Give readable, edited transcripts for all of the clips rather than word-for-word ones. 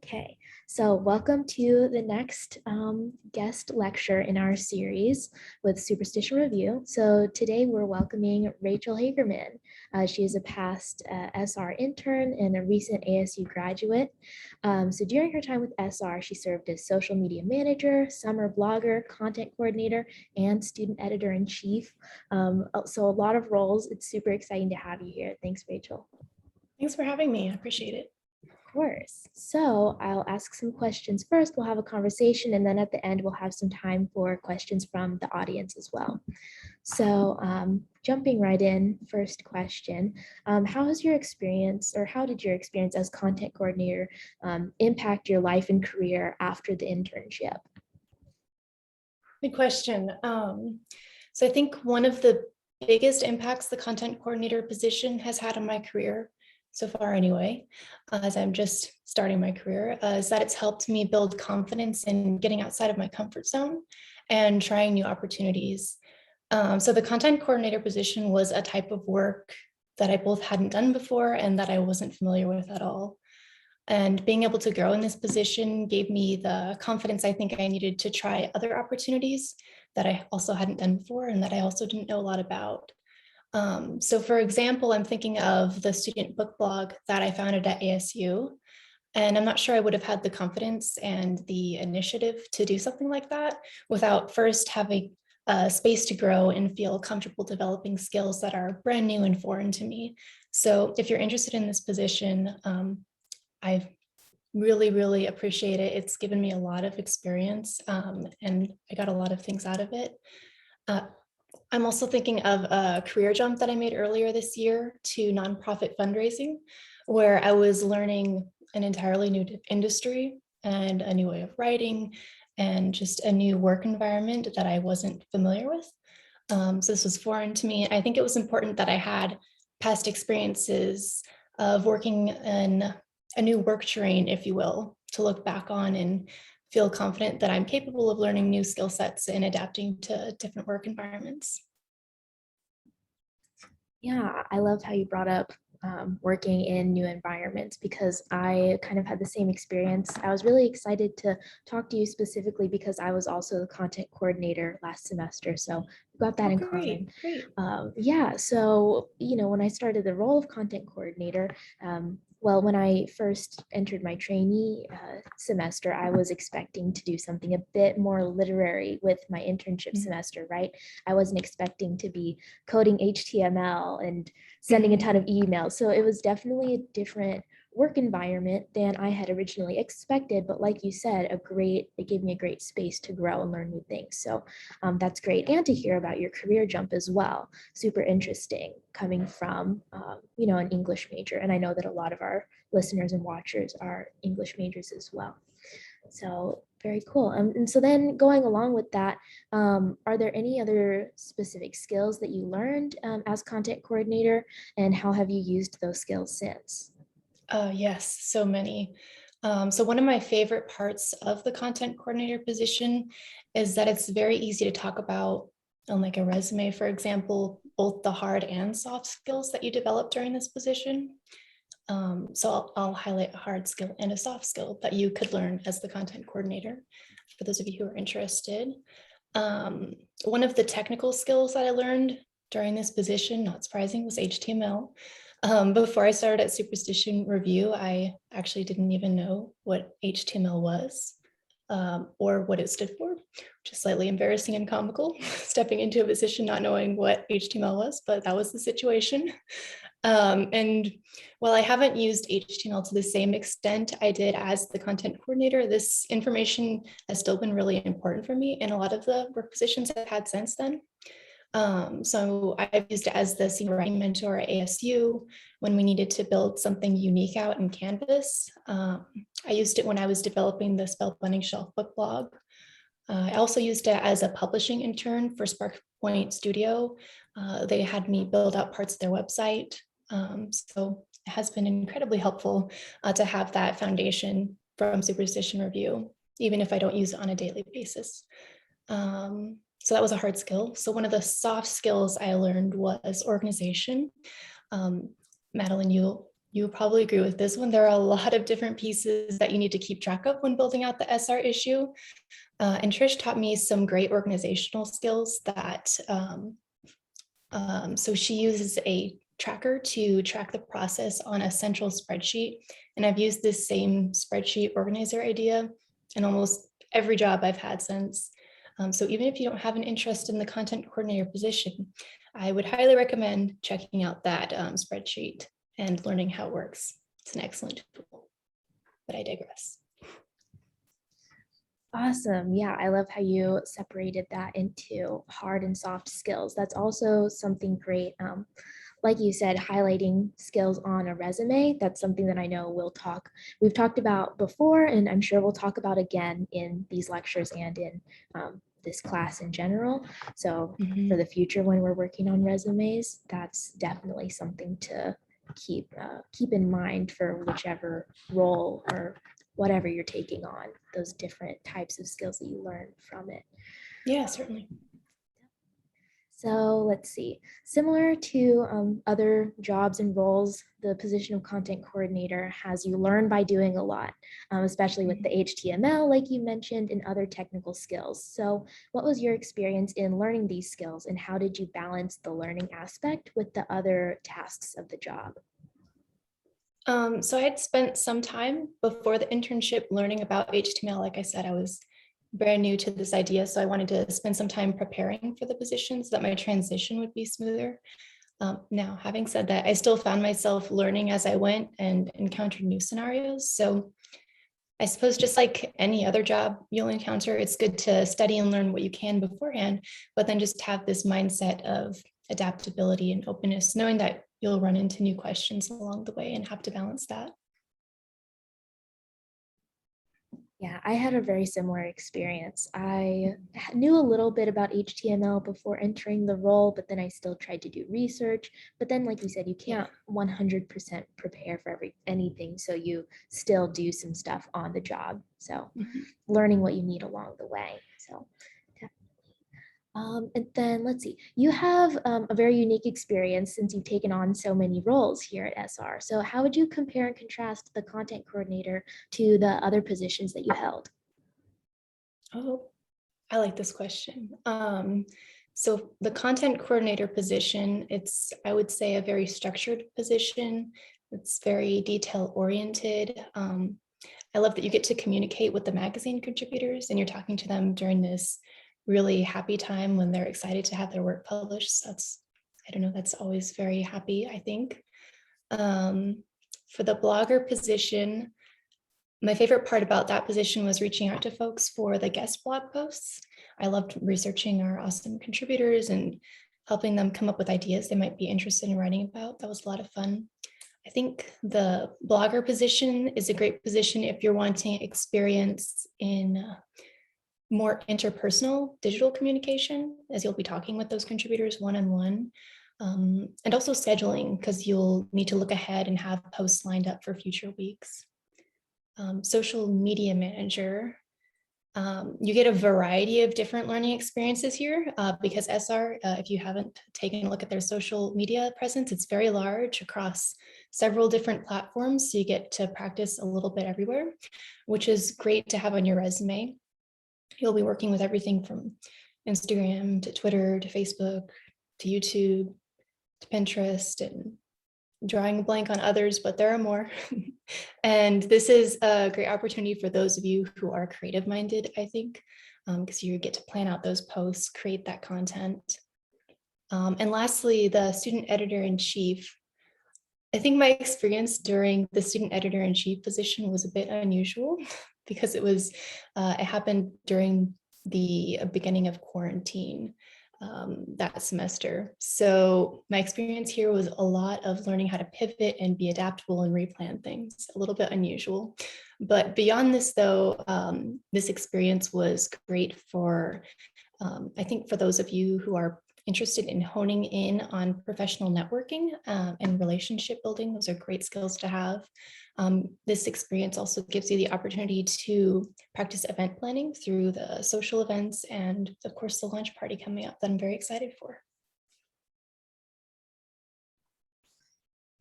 Okay, so welcome to the next guest lecture in our series with Superstition Review. So today we're welcoming Rachel Hagerman. She is a past SR intern and a recent ASU graduate. So during her time with SR, she served as social media manager, summer blogger, content coordinator, and student editor-in-chief. So a lot of roles. It's super exciting to have you here. Thanks, Rachel. Thanks for having me. I appreciate it. Of course. So I'll ask some questions first. We'll have a conversation, and then at the end, we'll have some time for questions from the audience as well. So jumping right in, first question, how has your experience, or how did your experience as content coordinator impact your life and career after the internship? Good question. So I think one of the biggest impacts the content coordinator position has had on my career so far anyway, as I'm just starting my career, is that it's helped me build confidence in getting outside of my comfort zone and trying new opportunities. So the content coordinator position was a type of work that I both hadn't done before and that I wasn't familiar with at all. And being able to grow in this position gave me the confidence I think I needed to try other opportunities that I also hadn't done before and that I also didn't know a lot about. So for example, I'm thinking of the student book blog that I founded at ASU. And I'm not sure I would have had the confidence and the initiative to do something like that without first having a space to grow and feel comfortable developing skills that are brand new and foreign to me. So if you're interested in this position, I really appreciate it. It's given me a lot of experience and I got a lot of things out of it. I'm also thinking of a career jump that I made earlier this year to nonprofit fundraising, where I was learning an entirely new industry and a new way of writing and just a new work environment that I wasn't familiar with. So this was foreign to me. I think it was important that I had past experiences of working in a new work terrain, if you will, to look back on and feel confident that I'm capable of learning new skill sets and adapting to different work environments. Yeah, I loved how you brought up working in new environments because I kind of had the same experience. I was really excited to talk to you specifically because I was also the content coordinator last semester. So we got that in common. Great. Yeah, so, when I started the role of content coordinator, well, when I first entered my trainee semester, I was expecting to do something a bit more literary with my internship semester, right? I wasn't expecting to be coding HTML and sending a ton of emails. So it was definitely a different work environment than I had originally expected. But like you said, it gave me a great space to grow and learn new things. So that's great. And to hear about your career jump as well. Super interesting coming from, an English major. And I know that a lot of our listeners and watchers are English majors as well. So very cool. And so then going along with that, are there any other specific skills that you learned as content coordinator, and how have you used those skills since? Yes, so many. So one of my favorite parts of the content coordinator position is that it's very easy to talk about on like a resume, for example, both the hard and soft skills that you develop during this position. So I'll highlight a hard skill and a soft skill that you could learn as the content coordinator for those of you who are interested. One of the technical skills that I learned during this position, not surprising, was HTML. Before I started at Superstition Review, I actually didn't even know what HTML was or what it stood for, which is slightly embarrassing and comical, stepping into a position not knowing what HTML was, but that was the situation. And while I haven't used HTML to the same extent I did as the content coordinator, this information has still been really important for me in a lot of the work positions I've had since then. So I've used it as the senior writing mentor at ASU when we needed to build something unique out in Canvas. I used it when I was developing the Spell Blending Shelf book blog. I also used it as a publishing intern for Spark Point Studio. They had me build out parts of their website. So it has been incredibly helpful to have that foundation from Superstition Review, even if I don't use it on a daily basis. So that was a hard skill. So one of the soft skills I learned was organization. Madeline, you'll you'll probably agree with this one. There are a lot of different pieces that you need to keep track of when building out the SR issue. And Trish taught me some great organizational skills that, so she uses a tracker to track the process on a central spreadsheet. And I've used this same spreadsheet organizer idea in almost every job I've had since. So even if you don't have an interest in the content coordinator position, I would highly recommend checking out that spreadsheet and learning how it works. It's an excellent tool, but I digress. Awesome. Yeah, I love how you separated that into hard and soft skills. That's also something great. Like you said, highlighting skills on a resume. That's something that I know we've talked about before, and I'm sure we'll talk about again in these lectures and in this class in general. So for the future, when we're working on resumes, that's definitely something to keep in mind for whichever role or whatever you're taking on, those different types of skills that you learn from it. Yeah, certainly. So let's see, similar to other jobs and roles, the position of content coordinator has you learn by doing a lot, especially with the HTML, like you mentioned, and other technical skills. So what was your experience in learning these skills, and how did you balance the learning aspect with the other tasks of the job? So I had spent some time before the internship learning about HTML. Like I said, I was brand new to this idea, so I wanted to spend some time preparing for the position so that my transition would be smoother. Now, having said that, I still found myself learning as I went and encountered new scenarios. So I suppose just like any other job you'll encounter, it's good to study and learn what you can beforehand, but then just have this mindset of adaptability and openness, knowing that you'll run into new questions along the way and have to balance that. Yeah, I had a very similar experience. I knew a little bit about HTML before entering the role, but then I still tried to do research. But then, like you said, you can't 100% prepare for anything, so you still do some stuff on the job. So learning what you need along the way. So and then let's see, you have a very unique experience since you've taken on so many roles here at SR. So how would you compare and contrast the content coordinator to the other positions that you held? Oh, I like this question. So the content coordinator position, it's, I would say, a very structured position. It's very detail oriented. I love that you get to communicate with the magazine contributors and you're talking to them during this really happy time when they're excited to have their work published. That's, I don't know, that's always very happy, I think. For the blogger position, my favorite part about that position was reaching out to folks for the guest blog posts. I loved researching our awesome contributors and helping them come up with ideas they might be interested in writing about. That was a lot of fun. I think the blogger position is a great position if you're wanting experience in more interpersonal digital communication, as you'll be talking with those contributors one-on-one, and also scheduling, because you'll need to look ahead and have posts lined up for future weeks. Social media manager, you get a variety of different learning experiences here because SR, if you haven't taken a look at their social media presence, it's very large across several different platforms. So you get to practice a little bit everywhere, which is great to have on your resume. You'll be working with everything from Instagram to Twitter to Facebook to YouTube to Pinterest, and drawing a blank on others, but there are more. And this is a great opportunity for those of you who are creative minded, I think, because you get to plan out those posts, create that content. And lastly, the student editor-in-chief. I think my experience during the student editor-in-chief position was a bit unusual because it happened during the beginning of quarantine. That semester. So my experience here was a lot of learning how to pivot and be adaptable and replan things, a little bit unusual. But beyond this though, this experience was great for, I think for those of you who are interested in honing in on professional networking and relationship building. Those are great skills to have. This experience also gives you the opportunity to practice event planning through the social events and of course the lunch party coming up that I'm very excited for.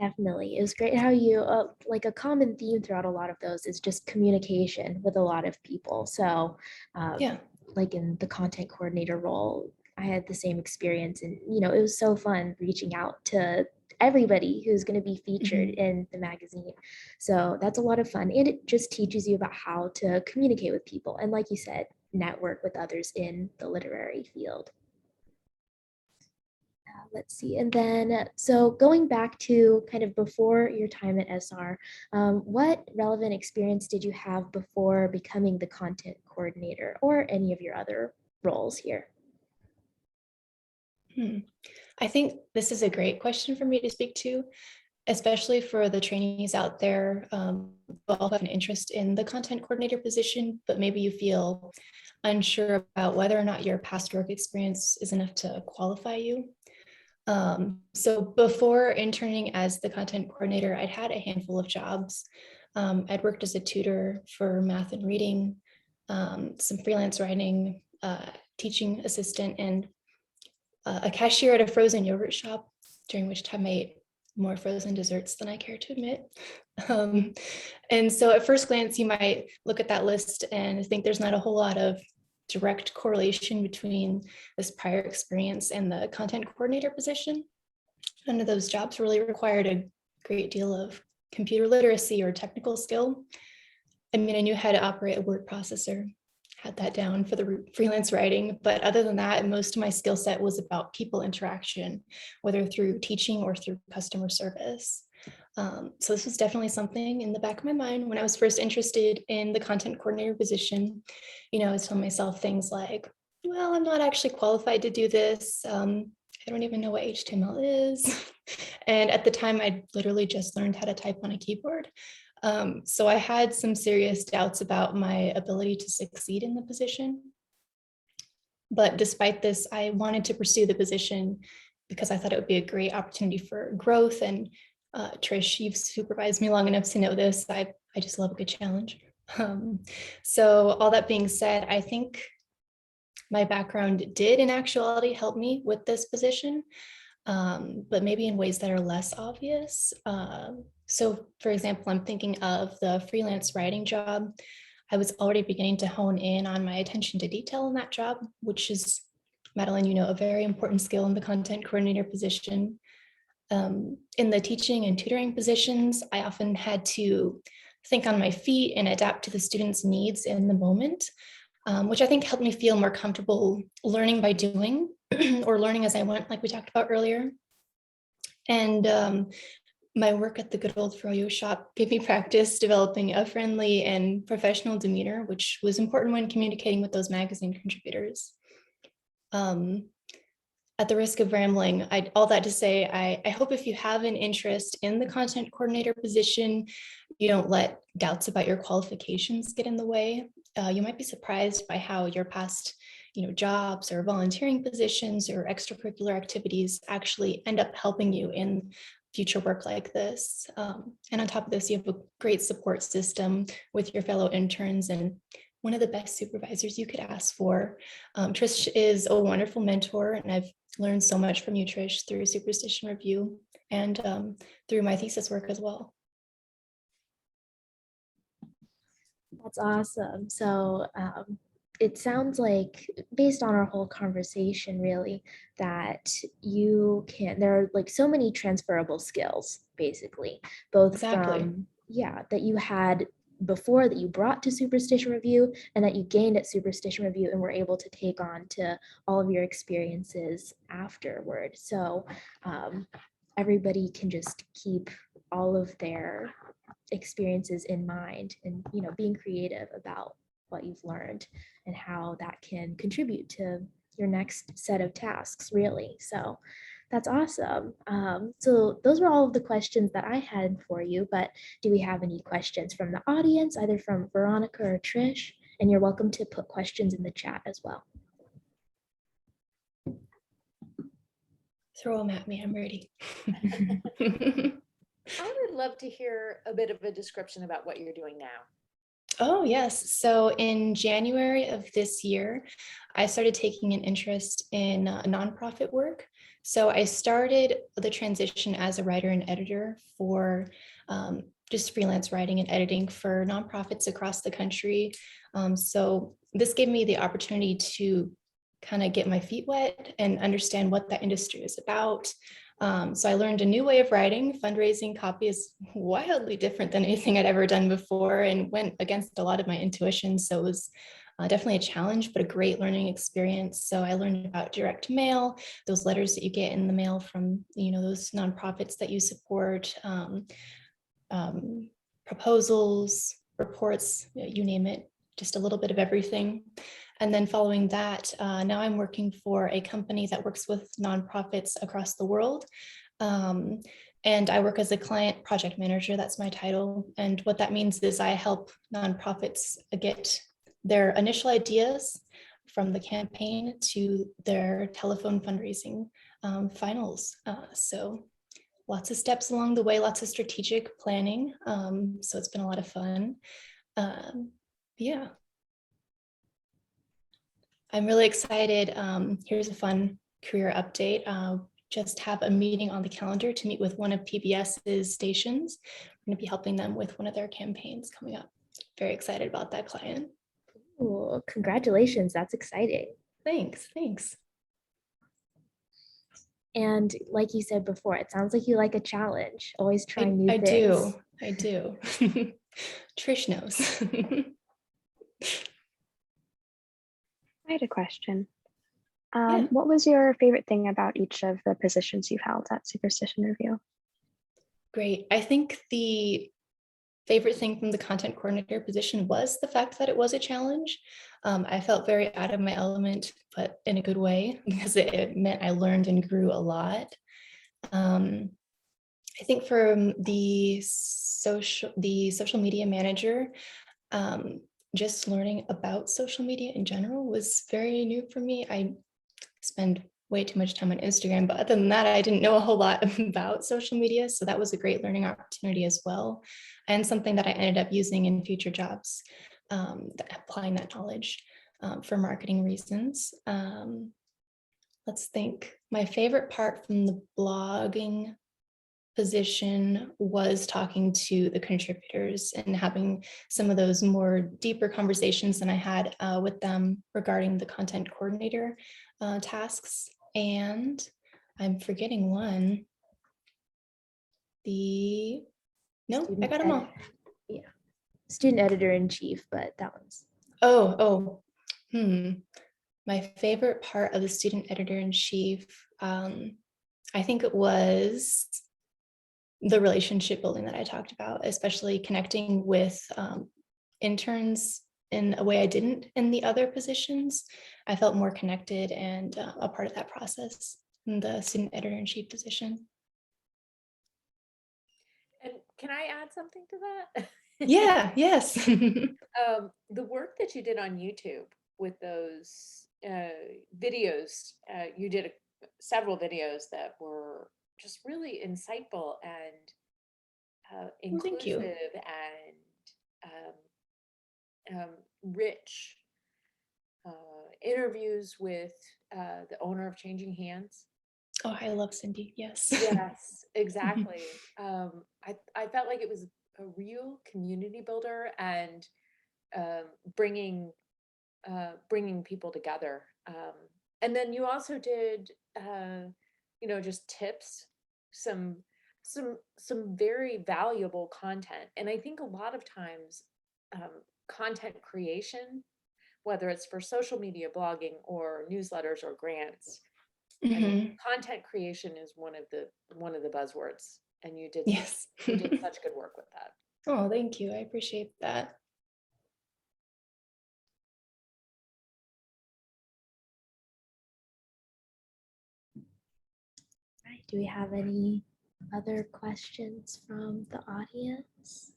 Definitely. It was great how you, like a common theme throughout a lot of those is just communication with a lot of people. So, Yeah. like in the content coordinator role, I had the same experience. And, it was so fun reaching out to everybody who's going to be featured Mhm. in the magazine. So that's a lot of fun. And it just teaches you about how to communicate with people. And, like you said, network with others in the literary field. Let's see. And then, so going back to kind of before your time at SR, what relevant experience did you have before becoming the content coordinator or any of your other roles here? Hmm. I think this is a great question for me to speak to, especially for the trainees out there who all have an interest in the content coordinator position, but maybe you feel unsure about whether or not your past work experience is enough to qualify you. So before interning as the content coordinator, I'd had a handful of jobs. I'd worked as a tutor for math and reading, some freelance writing, teaching assistant, and a cashier at a frozen yogurt shop, during which time I ate more frozen desserts than I care to admit. Um, and so at first glance, you might look at that list and think there's not a whole lot of direct correlation between this prior experience and the content coordinator position. None of those jobs really required a great deal of computer literacy or technical skill. I mean, I knew how to operate a word processor, had that down for the freelance writing, but other than that, most of my skill set was about people interaction, whether through teaching or through customer service. So this was definitely something in the back of my mind when I was first interested in the content coordinator position. I was telling myself things like, well, I'm not actually qualified to do this. I don't even know what HTML is. And at the time, I literally just learned how to type on a keyboard. So I had some serious doubts about my ability to succeed in the position. But despite this, I wanted to pursue the position because I thought it would be a great opportunity for growth. And Trish, you've supervised me long enough to know this. I just love a good challenge. So all that being said, I think my background did in actuality help me with this position, but maybe in ways that are less obvious. So for example, I'm thinking of the freelance writing job. I was already beginning to hone in on my attention to detail in that job, which is, Madeline, a very important skill in the content coordinator position. In the teaching and tutoring positions, I often had to think on my feet and adapt to the students' needs in the moment, which I think helped me feel more comfortable learning by doing or learning as I went, like we talked about earlier. And my work at the good old Froyo shop gave me practice developing a friendly and professional demeanor, which was important when communicating with those magazine contributors. Um, at the risk of rambling, all that to say, I hope if you have an interest in the content coordinator position, you don't let doubts about your qualifications get in the way. You might be surprised by how your past jobs or volunteering positions or extracurricular activities actually end up helping you in future work like this. And on top of this, you have a great support system with your fellow interns and one of the best supervisors you could ask for. Trish is a wonderful mentor, and I've learned so much from you, Trish, through Superstition Review and through my thesis work as well. That's awesome. So it sounds like, based on our whole conversation, really, that there are like so many transferable skills, basically, both Exactly. from, yeah, that you had before that you brought to Superstition Review and that you gained at Superstition Review and were able to take on to all of your experiences afterward. So everybody can just keep all of their experiences in mind and being creative about what you've learned and how that can contribute to your next set of tasks, really. So that's awesome. So those were all of the questions that I had for you, but do we have any questions from the audience, either from Veronica or Trish? And you're welcome to put questions in the chat as well. Throw them at me, I'm ready. I would love to hear a bit of a description about what you're doing now. Oh, yes. So in January of this year, I started taking an interest in nonprofit work. So I started the transition as a writer and editor for just freelance writing and editing for nonprofits across the country. So this gave me the opportunity to kind of get my feet wet and understand what that industry is about. So I learned a new way of writing. Fundraising copy is wildly different than anything I'd ever done before and went against a lot of my intuition. So it was definitely a challenge, but a great learning experience. So I learned about direct mail, those letters that you get in the mail from, those nonprofits that you support, proposals, reports, you name it, just a little bit of everything. And then following that, now I'm working for a company that works with nonprofits across the world. And I work as a client project manager. That's my title. And what that means is I help nonprofits get their initial ideas from the campaign to their telephone fundraising finals. So lots of steps along the way, lots of strategic planning. So it's been a lot of fun. Yeah. I'm really excited. Here's a fun career update. Just have a meeting on the calendar to meet with one of PBS's stations. I'm going to be helping them with one of their campaigns coming up. Very excited about that client. Ooh, congratulations. That's exciting. Thanks. And like you said before, it sounds like you like a challenge, always trying new I things. I do. Trish knows. I had a question. Yeah. What was your favorite thing about each of the positions you've held at Superstition Review? Great. I think the favorite thing from the content coordinator position was the fact that it was a challenge. I felt very out of my element, but in a good way, because it meant I learned and grew a lot. I think from the social media manager, just learning about social media in general was very new for me. I spend way too much time on Instagram, but other than that, I didn't know a whole lot about social media. So that was a great learning opportunity as well. And something that I ended up using in future jobs, applying that knowledge for marketing reasons. Let's think. My favorite part from the blogging position was talking to the contributors and having some of those more deeper conversations than I had with them regarding the content coordinator tasks. And I'm forgetting one. No, I got them all. Yeah. Student editor in chief, but that one's. My favorite part of the student editor in chief, I think it was the relationship building that I talked about, especially connecting with interns in a way I didn't in the other positions. I felt more connected and a part of that process in the student editor-in-chief position. And can I add something to that? Yeah, yes. The work that you did on YouTube with those videos, you did several videos that were just really insightful and inclusive and rich interviews with the owner of Changing Hands. Oh, I love Cindy. Yes. Yes, exactly. I felt like it was a real community builder and bringing people together. And then you also did, just tips, some very valuable content. And I think a lot of times, content creation, whether it's for social media, blogging, or newsletters or grants, content creation is one of the buzzwords. And you did Yes. you did such good work with that. Oh, thank you. I appreciate that. Right. Do we have any other questions from the audience?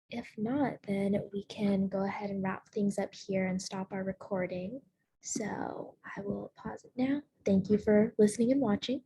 If not, then we can go ahead and wrap things up here and stop our recording. So I will pause it now. Thank you for listening and watching.